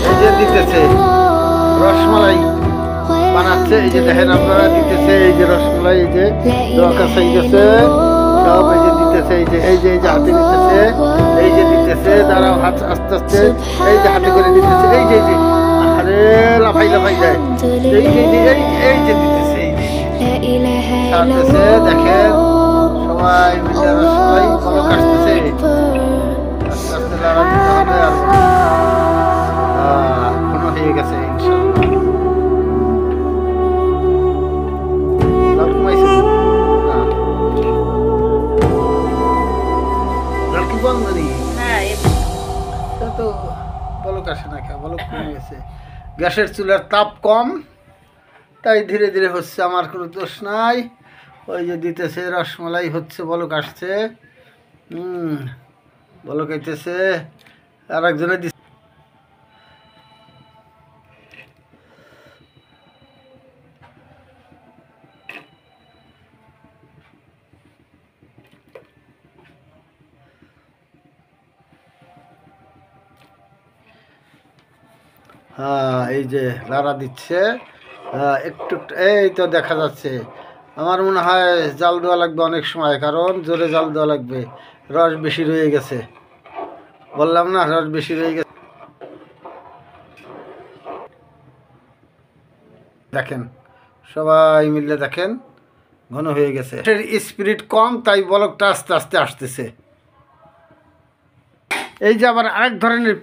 এই যে দিতেছে রসমালাই বানাচ্ছে, এই যে দেখেন আপনারা দিতেছে, এই যে রসমালাই, এই যে দরকার হয়ে গেছে সব, এই যে দিতেছে, এই যে এই যে এই যে হাতে দিতেছে, এই যে দিতেছে, দাঁড়াও হাত আস্তে আস্তে, এই যে হাতে করে দিতেছে, এই যে আরে লাফাই লাফাই যায়, এই যে এই যে দিতেছে, এই যে ছাড়তেছে, দেখেন সবাই মিলে রসমালাই পলক আসতেছে, আস্তে আস্তে লাড়া দিতে হবে, আর কোনো হয়ে গেছে ইনশাল্লাহ। বলক আসে না, বলক কমে গেছে, গ্যাসের চুলার তাপ কম, তাই ধীরে ধীরে হচ্ছে, আমার কোনো দোষ নাই। ওই যে দিতেছে রসমালাই হচ্ছে, বলক আসছে, বলক আইতেছে, আর একজনে দিচ্ছে। হ্যাঁ এই যে লাড়া দিচ্ছে, একটু এই তো দেখা যাচ্ছে। আমার মনে হয় জাল দেওয়া লাগবে অনেক সময়, কারণ জোরে জাল দেওয়া লাগবে, রস বেশি রয়ে গেছে, বললাম না রস বেশি রয়ে গেছে। দেখেন সবাই মিলে দেখেন ঘন হয়ে গেছে, স্পিরিট কম, তাই বলকটা আস্তে আস্তে আসতেছে। এই যে আবার আরেক ধরনের,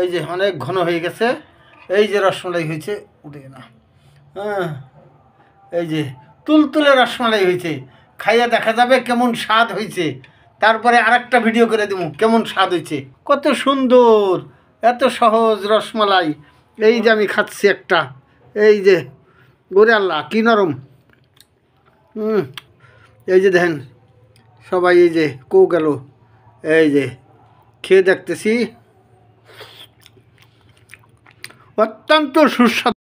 এই যে অনেক ঘন হয়ে গেছে, এই যে রসমালাই হয়েছে, উঠে না, হ্যাঁ এই যে তুলতুলে রসমালাই হয়েছে, খাইয়া দেখা যাবে কেমন স্বাদ হয়েছে, তারপরে আরেকটা ভিডিও করে দেবো কেমন স্বাদ হয়েছে। কত সুন্দর, এত সহজ রসমালাই, এই যে আমি খাচ্ছি একটা, এই যে ওরে আল্লাহ কি নরম, এই যে দেখেন সবাই, এই যে কো গেল, এই যে খেয়ে দেখতেছি, অত্যন্ত সুস্বাদু।